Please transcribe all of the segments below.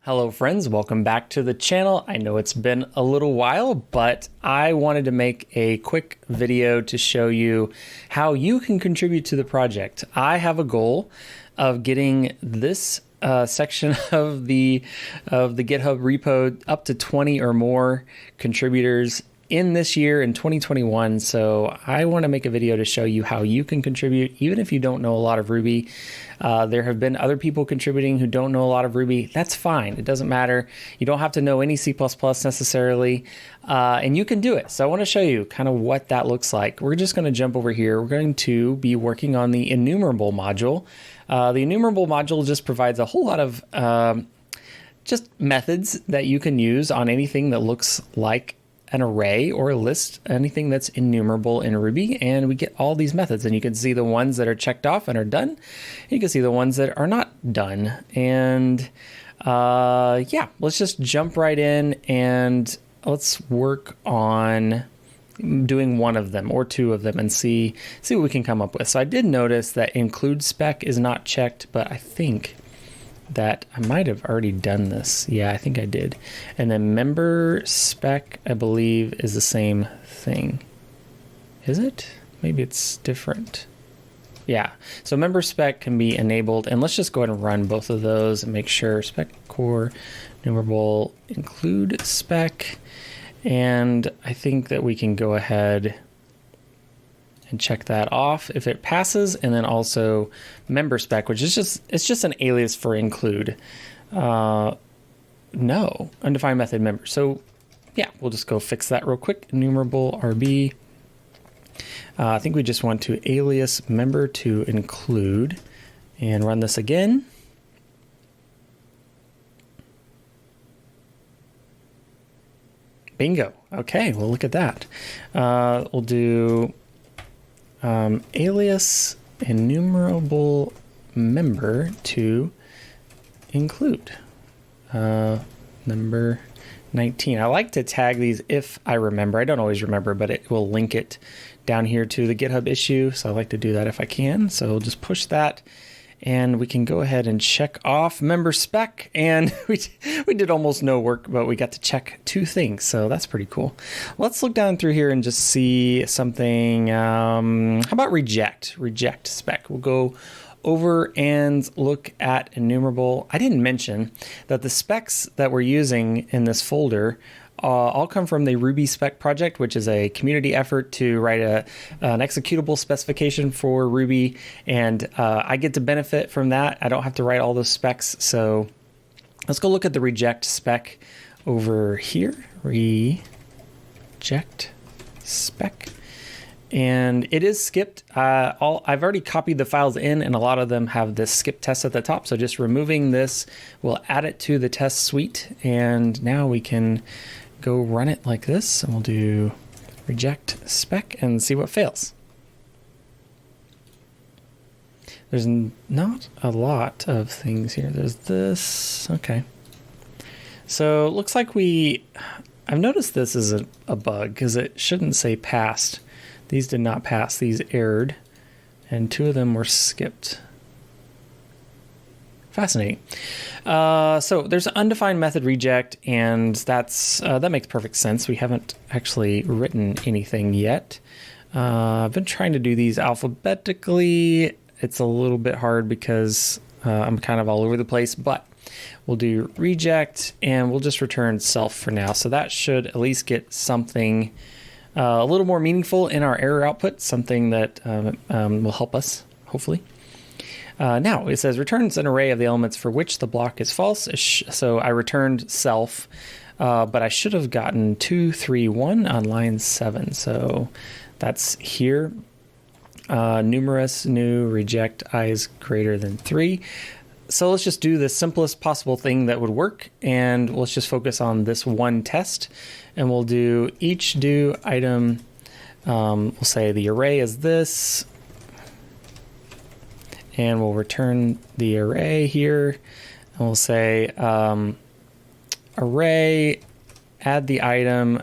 Hello friends, welcome back to the channel. I know it's been a little while, but I wanted to make a quick video to show you how you can contribute to the project. I have a goal of getting this section of the GitHub repo up to 20 or more contributors in this year in 2021. So I want to make a video to show you how you can contribute, even if you don't know a lot of Ruby. There have been other people contributing who don't know a lot of Ruby. That's fine. It doesn't matter. You don't have to know any C++ necessarily, and you can do it. So I want to show you kind of what that looks like. We're just going to jump over here. We're going to be working on the Enumerable module. The Enumerable module just provides a whole lot of just methods that you can use on anything that looks like an array or a list, anything that's enumerable in Ruby, and we get all these methods, and you can see the ones that are checked off and are done. You can see the ones that are not done, and yeah, let's just jump right in and let's work on doing one of them or two of them and see what we can come up with. So I did notice that include spec is not checked, but I think that I might have already done this. Yeah, I think I did. And then member spec, I believe, is the same thing. Is it? Maybe it's different. Yeah, so member spec can be enabled, and let's just go ahead and run both of those and make sure spec core enumerable include spec. And I think that we can go ahead and check that off if it passes, and then also member spec, which is just an alias for include. No, undefined method member. So yeah, we'll just go fix that real quick. Enumerable RB. I think we just want to alias member to include and run this again. Bingo. Okay, well, look at that. We'll do alias enumerable member to include number 19. I like to tag these if I remember. I don't always remember, but it will link it down here to the GitHub issue. So I like to do that if I can. So we'll just push that, and we can go ahead and check off member spec. And we did almost no work, but we got to check two things. So that's pretty cool. Let's look down through here and just see something. How about reject spec? We'll go over and look at enumerable. I didn't mention that the specs that we're using in this folder all come from the Ruby spec project, which is a community effort to write an executable specification for Ruby. And I get to benefit from that. I don't have to write all those specs. So let's go look at the reject spec over here. Reject spec. And it is skipped. I've already copied the files in, and a lot of them have this skip test at the top. So just removing this will add it to the test suite. And now we can go run it like this, and we'll do reject spec and see what fails. There's not a lot of things here. There's this. Okay. So it looks like I've noticed this is a bug because it shouldn't say passed. These did not pass. These errored, and two of them were skipped. Fascinating. So there's an undefined method reject, and that makes perfect sense. We haven't actually written anything yet. I've been trying to do these alphabetically. It's a little bit hard because I'm kind of all over the place, but we'll do reject, and we'll just return self for now. So that should at least get something a little more meaningful in our error output, something that will help us, hopefully. Now it says returns an array of the elements for which the block is false. So I returned self, but I should have gotten 2, 3, 1 on line 7. So that's here. Numerous new reject I is greater than 3. So let's just do the simplest possible thing that would work, and let's just focus on this one test, and we'll do each do item. We'll say the array is this, and we'll return the array here, and we'll say array add the item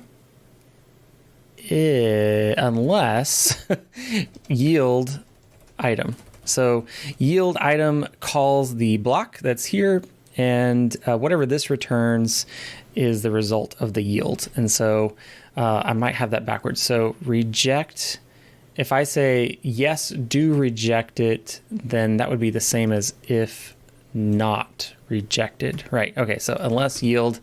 unless yield item. So yield item calls the block that's here, and whatever this returns is the result of the yield. And so I might have that backwards. So reject, if I say yes, do reject it, then that would be the same as if not rejected, right? Okay, so unless yield.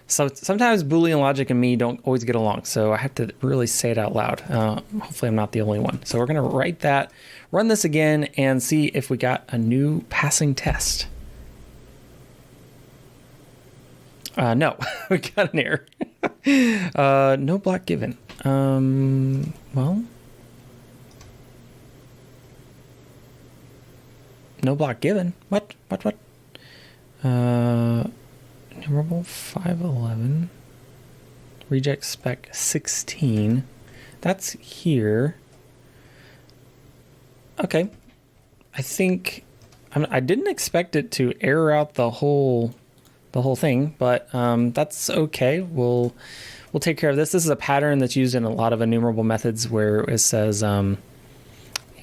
So sometimes Boolean logic and me don't always get along, so I have to really say it out loud. Hopefully I'm not the only one. So we're gonna write that, run this again, and see if we got a new passing test. No, we got an error. No block given. Well, no block given. What? Enumerable 511. Reject spec 16. That's here. Okay. I think I didn't expect it to error out the whole thing, but that's okay. We'll take care of this. This is a pattern that's used in a lot of enumerable methods where it says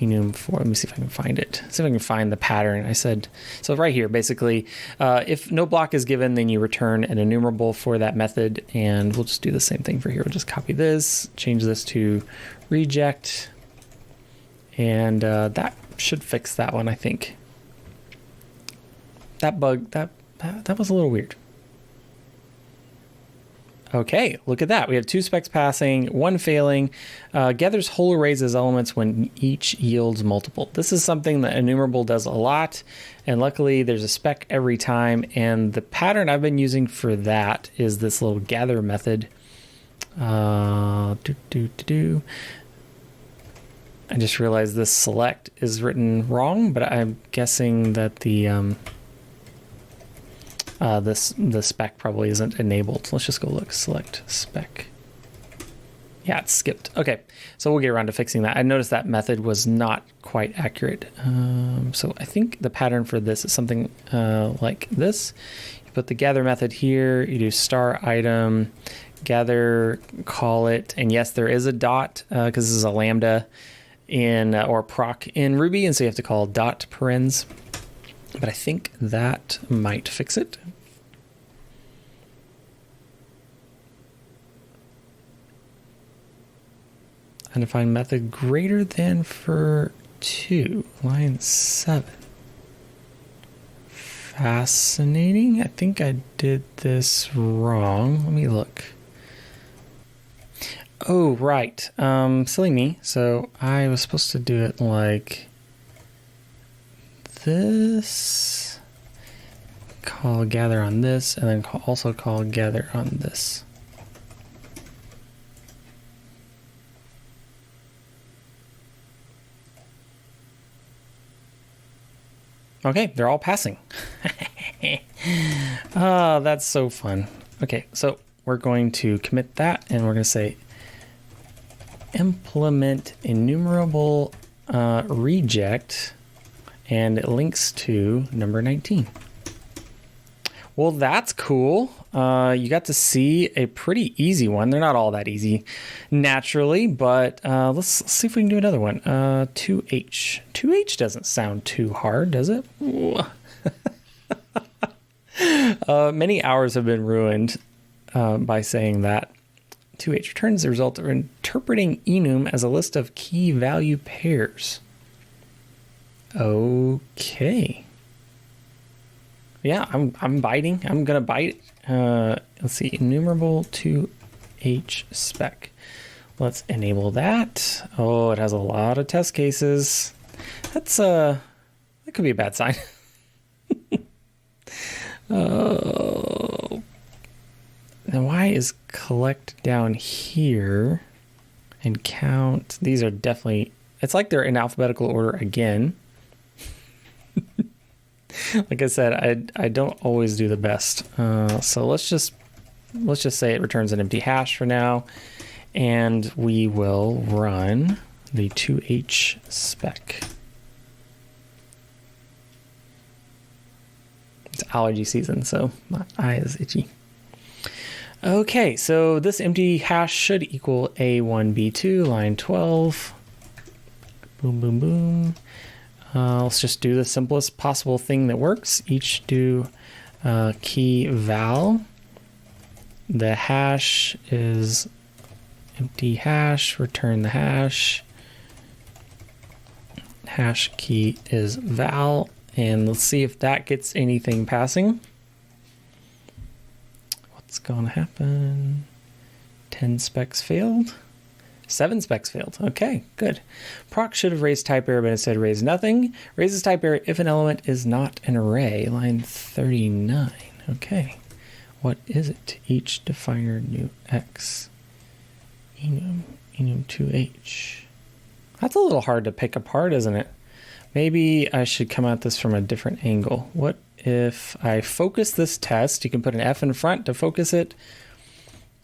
enum for, let me see if I can find it. See if I can find the pattern. I said, so right here, basically, if no block is given, then you return an enumerable for that method, and we'll just do the same thing for here. We'll just copy this, change this to reject, and that should fix that one, I think. That bug, that was a little weird. Okay, look at that. We have 2 specs passing, 1 failing. Gathers whole arrays as elements when each yields multiple. This is something that Enumerable does a lot, and luckily there's a spec every time. And the pattern I've been using for that is this little gather method. I just realized this select is written wrong, but I'm guessing that the spec probably isn't enabled. Let's just go look. Select spec. Yeah, it's skipped. Okay, so we'll get around to fixing that. I noticed that method was not quite accurate. So I think the pattern for this is something like this. You put the gather method here. You do star item, gather, call it, and yes, there is a dot because this is a lambda in or proc in Ruby, and so you have to call dot parens. But I think that might fix it. Undefined method greater than for 2, line 7. Fascinating. I think I did this wrong. Let me look. Oh, right. Silly me. So I was supposed to do it like this, call gather on this, and then also call gather on this. Okay, they're all passing. Oh, that's so fun. Okay, so we're going to commit that, and we're going to say implement enumerable reject, and it links to number 19. Well, that's cool. You got to see a pretty easy one. They're not all that easy naturally, but let's see if we can do another one. 2H. 2H doesn't sound too hard, does it? Many hours have been ruined by saying that. 2H returns the result of interpreting enum as a list of key value pairs. Okay. Yeah, I'm biting. I'm gonna bite. Let's see, enumerable 2H spec. Let's enable that. Oh, it has a lot of test cases. That's that could be a bad sign. Oh. Then why is collect down here and count? These are definitely, it's like they're in alphabetical order again. Like I said, I don't always do the best. So let's just say it returns an empty hash for now, and we will run the 2H spec. It's allergy season, so my eye is itchy. Okay, so this empty hash should equal A1B2, line 12. Boom, boom, boom. Let's just do the simplest possible thing that works. Each do key val. The hash is empty hash, return the hash. Hash key is val, and let's see if that gets anything passing. What's going to happen? 10 specs failed. 7 specs failed. Okay, good. Proc should have raised type error, but instead raised nothing. Raises type error if an element is not an array. Line 39. Okay. What is it? Each definer new x. Enum 2h. That's a little hard to pick apart, isn't it? Maybe I should come at this from a different angle. What if I focus this test? You can put an F in front to focus it.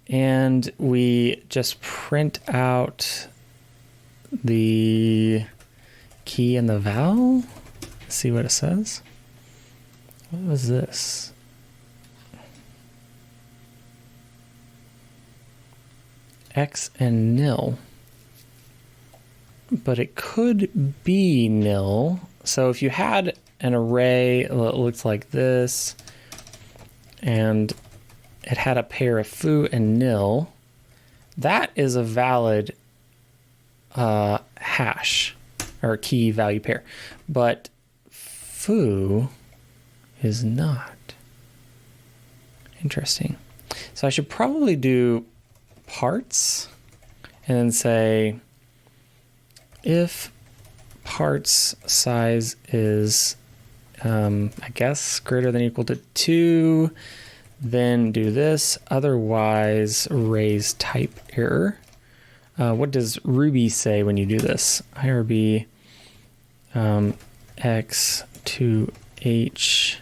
And we just print out the key and the val. See what it says. What was this? X and nil. But it could be nil. So if you had an array that looks like this, and it had a pair of foo and nil, that is a valid hash or key value pair. But foo is not. Interesting. So I should probably do parts and then say if parts size is I guess greater than or equal to 2, then do this, otherwise raise type error. What does Ruby say when you do this? IRB x to h,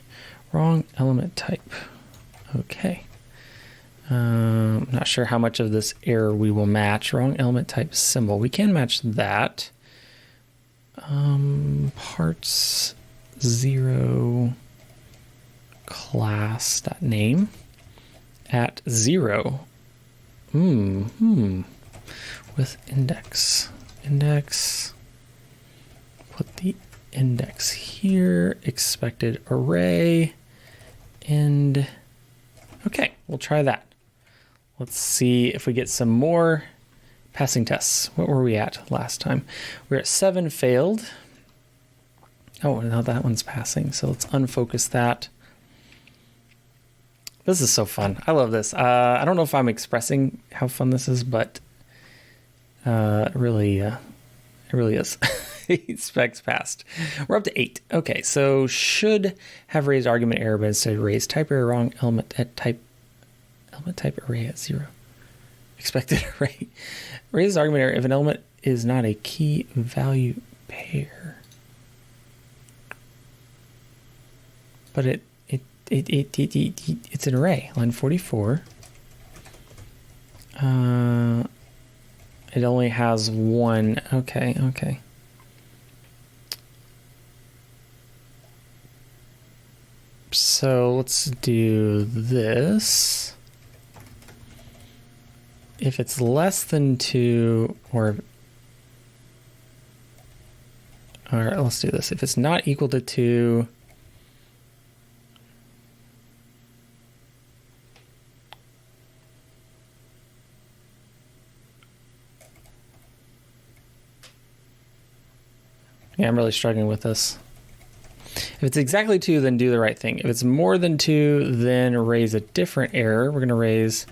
wrong element type. Okay. I'm not sure how much of this error we will match. Wrong element type symbol. We can match that. Parts 0 class dot name at 0. With index. Put the index here. Expected array. And okay, we'll try that. Let's see if we get some more passing tests. What were we at last time? We were at 7 failed. Oh, now that one's passing. So let's unfocus that. This is so fun. I love this. I don't know if I'm expressing how fun this is, but it really is. 8 specs passed. We're up to 8. Okay, so should have raised argument error, but instead raised type error, wrong element at type array at 0. Expected array. Raises argument error if an element is not a key value pair. But it's an array. Line 44. It only has 1. Okay. So let's do this. If it's less than 2, or let's do this. If it's not equal to 2, yeah, I'm really struggling with this. If it's exactly 2, then do the right thing. If it's more than 2, then raise a different error. We're going to raise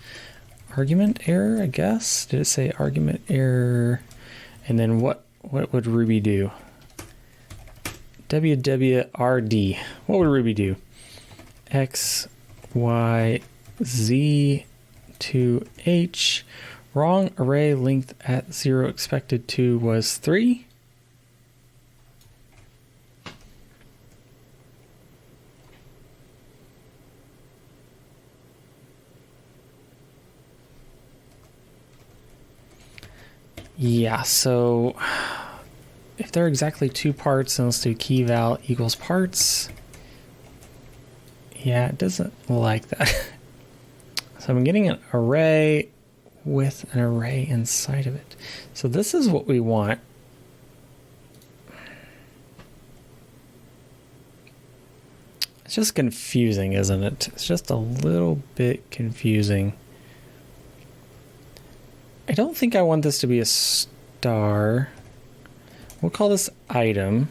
argument error, I guess. Did it say argument error? And then what would Ruby do? WWRD. What would Ruby do? X, Y, Z to H. Wrong array length at 0. Expected to was 3. Yeah, so if they're exactly 2 parts, then let's do key val equals parts. Yeah, it doesn't like that. So I'm getting an array with an array inside of it. So this is what we want. It's just confusing, isn't it? It's just a little bit confusing. I don't think I want this to be a star. We'll call this item.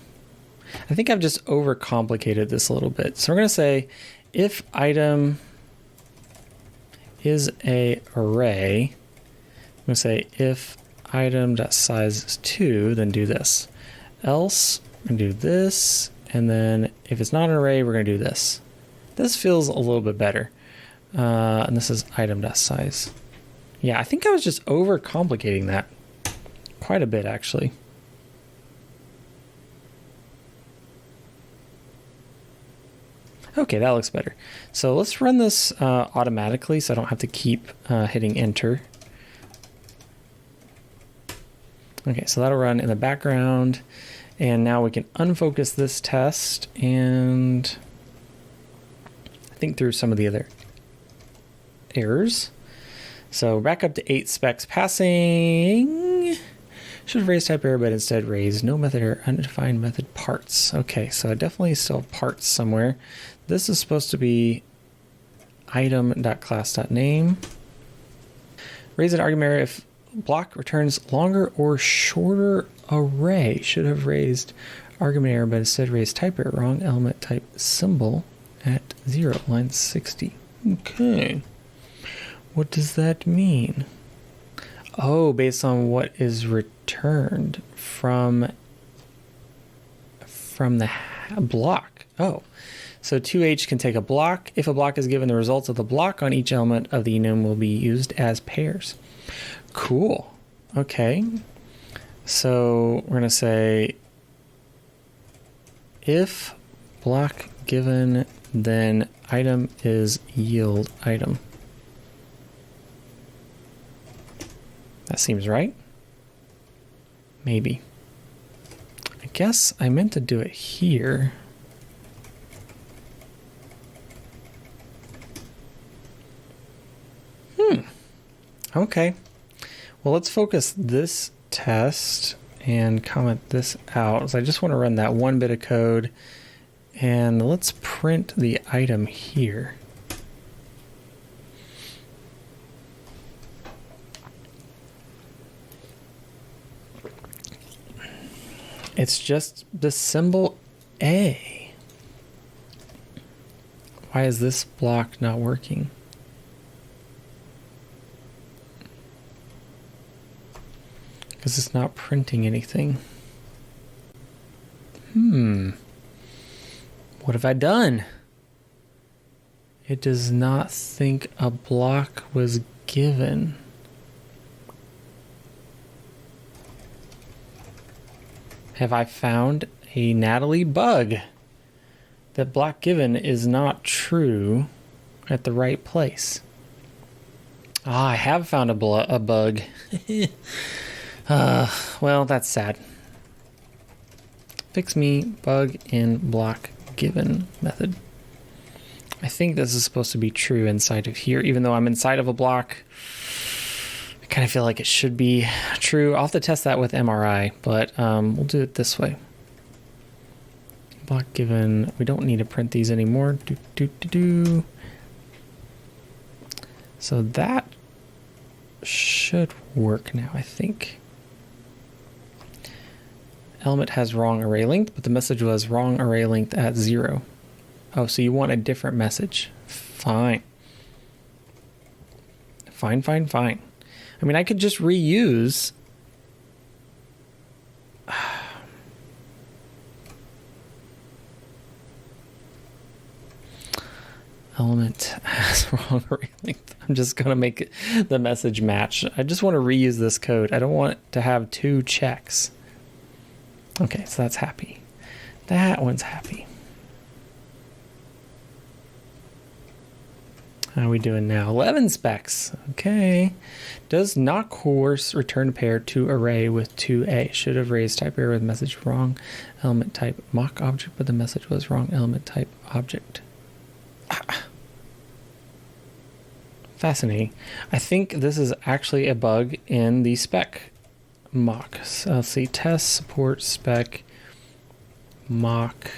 I think I've just overcomplicated this a little bit. So we're going to say if item is a array, I'm going to say if item.size is 2, then do this. Else, I'm going to do this. And then if it's not an array, we're going to do this. This feels a little bit better. And this is item.size. Yeah, I think I was just overcomplicating that quite a bit, actually. Okay, that looks better. So let's run this automatically so I don't have to keep hitting enter. Okay, so that'll run in the background. And now we can unfocus this test and think through some of the other errors. So back up to 8 specs passing. Should have raised type error, but instead raised no method error, undefined method parts. Okay, so I definitely still have parts somewhere. This is supposed to be item.class.name. Raise an argument error if block returns longer or shorter array. Should have raised argument error, but instead raised type error, wrong element type symbol at 0, line 60. Okay. What does that mean? Oh, based on what is returned from the block. Oh, so 2H can take a block. If a block is given, the results of the block on each element of the enum will be used as pairs. Cool. Okay. So we're going to say if block given, then item is yield item. That seems right. Maybe. I guess I meant to do it here. Okay. Well, let's focus this test and comment this out. So I just want to run that one bit of code, and let's print the item here. It's just the symbol A. Why is this block not working? Because it's not printing anything. What have I done? It does not think a block was given. Have I found a Natalie bug? That block given is not true at the right place. Ah, I have found a bug. Well, that's sad. Fix me bug in block given method. I think this is supposed to be true inside of here, even though I'm inside of a block. I kind of feel like it should be true. I'll have to test that with MRI, but we'll do it this way. Block given. We don't need to print these anymore. So that should work now, I think. Element has wrong array length, but the message was wrong array length at 0. Oh, so you want a different message. Fine. Fine. I mean, I could just reuse element has wrong array length. I'm just going to make the message match. I just want to reuse this code. I don't want to have 2 checks. Okay, so that's happy. That one's happy. How are we doing now? 11 specs. Okay. Does not coerce return pair to array with 2A. Should have raised type error with message wrong element type mock object, but the message was wrong element type object. Fascinating. I think this is actually a bug in the spec mock. So let's see, test support spec mock.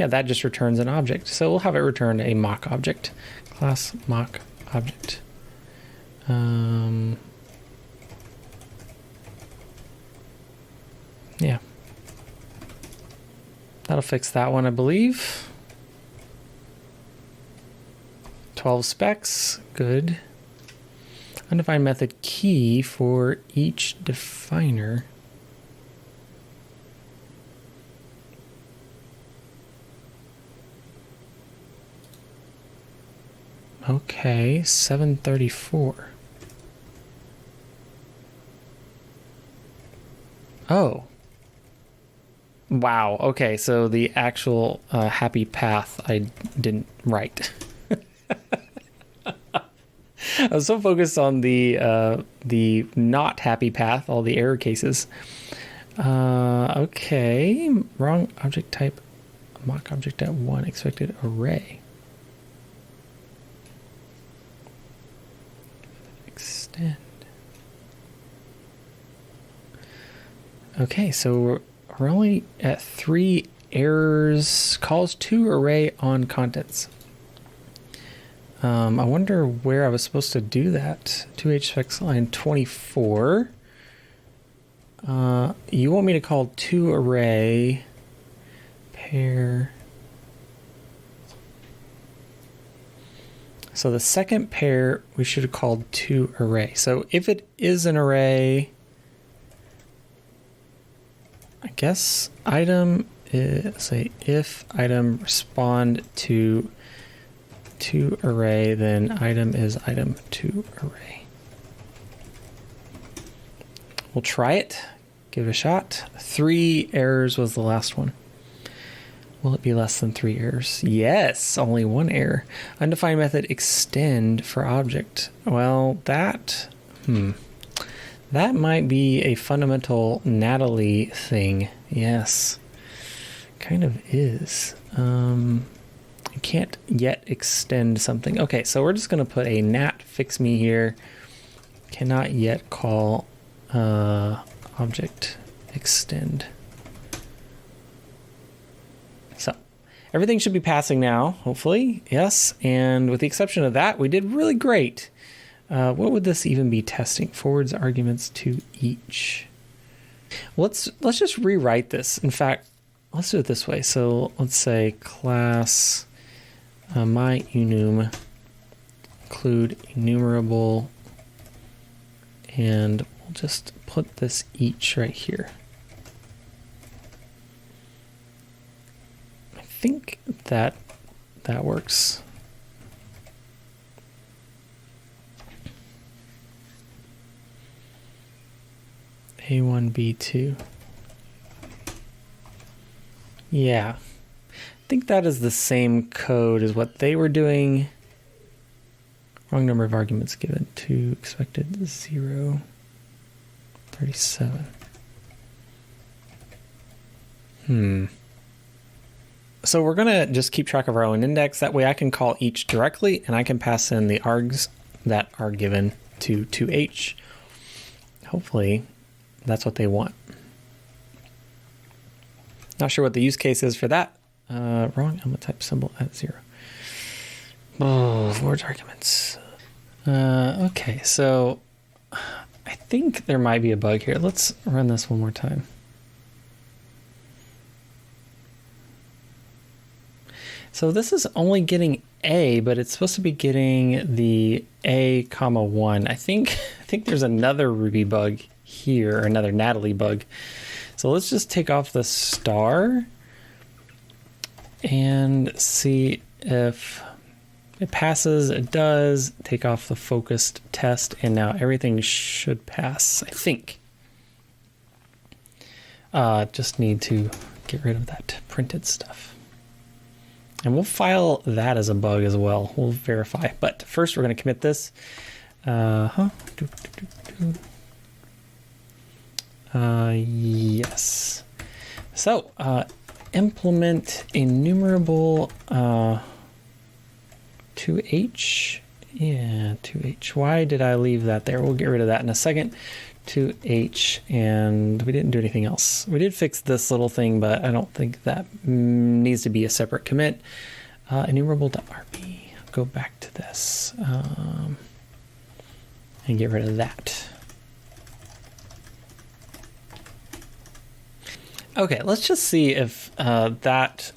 yeah, that just returns an object. So we'll have it return a mock object, class mock object. Yeah. That'll fix that one, I believe. 12 specs, good. Undefined method key for each definer. Okay, 734. Oh. Wow, okay, so the actual happy path I didn't write. I was so focused on the not happy path, all the error cases. Okay, wrong object type, mock object at 1, expected array. Extend. Okay, so we're only at 3 errors, calls to array on contents. I wonder where I was supposed to do that. 2H specs line 24. You want me to call to array pair. So the second pair we should have called to array. So if it is an array, I guess item is, say if item respond to array, then item is item to array. We'll try it, give it a shot. 3 errors was the last one. Will it be less than 3 errors? Yes, only 1 error. Undefined method extend for object. Well, that might be a fundamental Natalie thing. Yes, kind of is. I can't yet extend something. Okay, so we're just going to put a nat fix me here. Cannot yet call object extend. So everything should be passing now, hopefully. Yes, and with the exception of that, we did really great. What would this even be testing? Forwards arguments to each. Let's just rewrite this. In fact, let's do it this way. So let's say class my enum include enumerable, and we'll just put this each right here. I think that works. A1, B2. Yeah. I think that is the same code as what they were doing. Wrong number of arguments given. 2 expected 0. 37. So we're going to just keep track of our own index. That way I can call each directly, and I can pass in the args that are given to 2H. Hopefully that's what they want. Not sure what the use case is for that. Wrong element type symbol at 0. Oh, forwards arguments. Okay, so I think there might be a bug here. Let's run this one more time. So this is only getting A, but it's supposed to be getting the A, comma 1. I think there's another Ruby bug here, or another Natalie bug. So let's just take off the star and see if it passes. It does. Take off the focused test, and now everything should pass, I think. Just need to get rid of that printed stuff. And we'll file that as a bug as well. We'll verify. But first we're going to commit this. Yes. So implement enumerable 2H. Yeah, 2H. Why did I leave that there? We'll get rid of that in a second. 2H, and we didn't do anything else. We did fix this little thing, but I don't think that needs to be a separate commit. Enumerable.rb. Go back to this and get rid of that. Okay, let's just see if that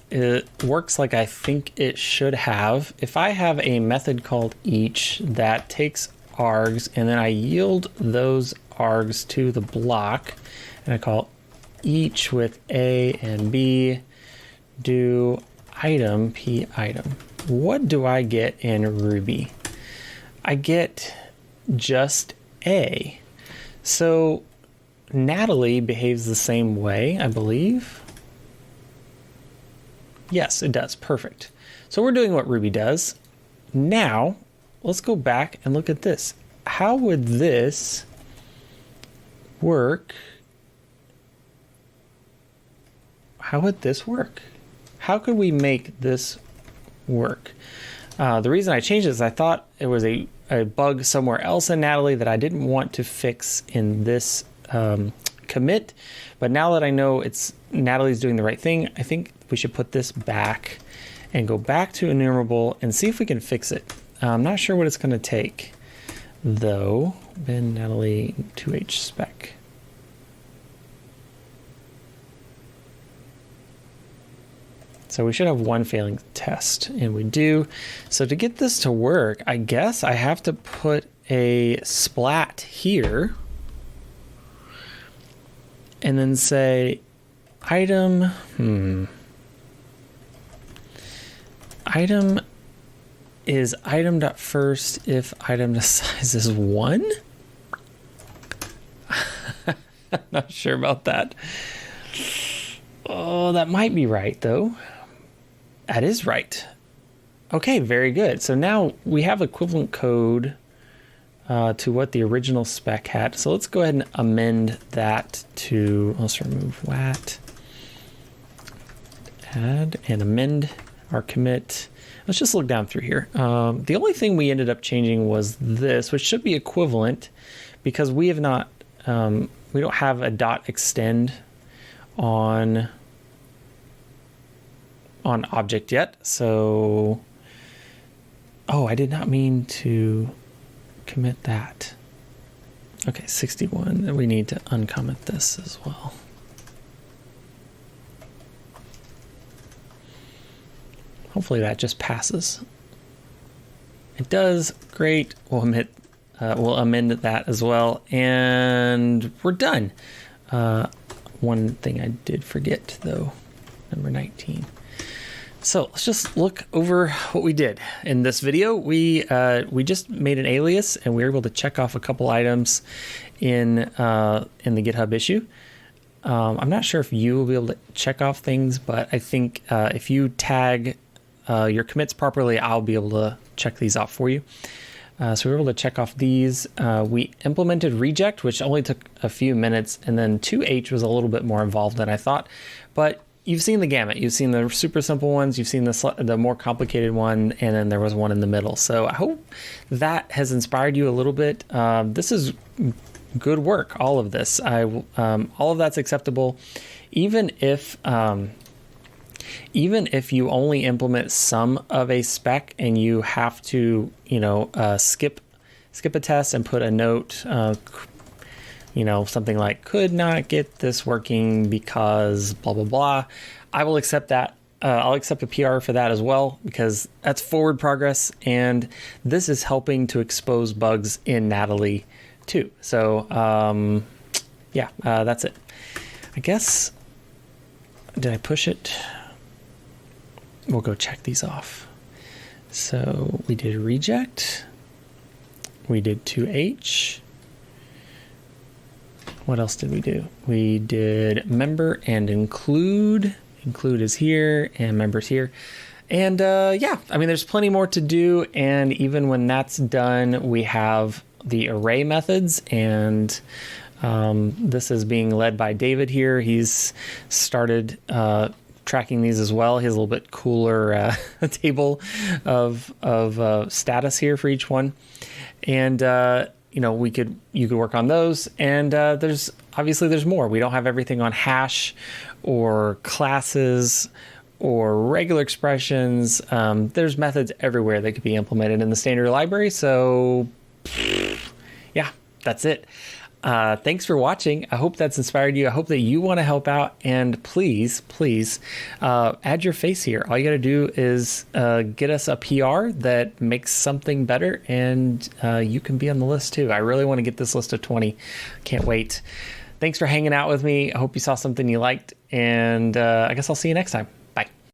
works like I think it should have. If I have a method called each that takes args and then I yield those args to the block, and I call each with A and B, do item p item. What do I get in Ruby? I get just A. So Natalie behaves the same way, I believe. Yes, it does. Perfect. So we're doing what Ruby does. Now, let's go back and look at this. How would this work? How would this work? How could we make this work? The reason I changed it is I thought it was a bug somewhere else in Natalie that I didn't want to fix in this commit, but now that I know Natalie's doing the right thing, I think we should put this back and go back to enumerable and see if we can fix it. I'm not sure what it's going to take, though. Bin Natalie 2H spec. So we should have one failing test, and we do. So to get this to work, I guess I have to put a splat here and then say item, item is item.first if item size is 1? I'm not sure about that. Oh, that might be right, though. That is right. Okay, very good. So now we have equivalent code to what the original spec had. So let's go ahead and amend that to, let's remove WAT, add and amend our commit. Let's just look down through here. The only thing we ended up changing was this, which should be equivalent because we have not, we don't have a dot extend on object yet. So, oh, I did not mean to commit that. Okay, 61, we need to uncomment this as well. Hopefully that just passes. It does, great. We'll amend that as well, and we're done. One thing I did forget though, number 19. So let's just look over what we did in this video. We just made an alias and we were able to check off a couple items in the GitHub issue. I'm not sure if you will be able to check off things, but I think if you tag your commits properly, I'll be able to check these off for you. So we were able to check off these. We implemented reject, which only took a few minutes, and then 2H was a little bit more involved than I thought, but you've seen the gamut. You've seen the super simple ones, you've seen the more complicated one, and then there was one in the middle. So I hope that has inspired you a little bit. This is good work, all of this. All of that's acceptable, even if you only implement some of a spec and you have to, skip a test and put a note, something like could not get this working because blah, blah, blah. I will accept that. I'll accept a PR for that as well, because that's forward progress. And this is helping to expose bugs in Natalie too. So, that's it. I guess, did I push it? We'll go check these off. So we did reject. We did 2H. What else did we do? We did member and include. Include is here and members here. And there's plenty more to do. And even when that's done, we have the array methods. And this is being led by David here. He's started tracking these as well. He has a little bit cooler table of status here for each one. And you could work on those. And there's more. We don't have everything on hash or classes or regular expressions. There's methods everywhere that could be implemented in the standard library. So yeah, that's it. Thanks for watching. I hope that's inspired you. I hope that you want to help out, and please add your face here. All you got to do is get us a PR that makes something better, and you can be on the list too. I really want to get this list of 20. Can't wait. Thanks for hanging out with me. I hope you saw something you liked, and I guess I'll see you next time.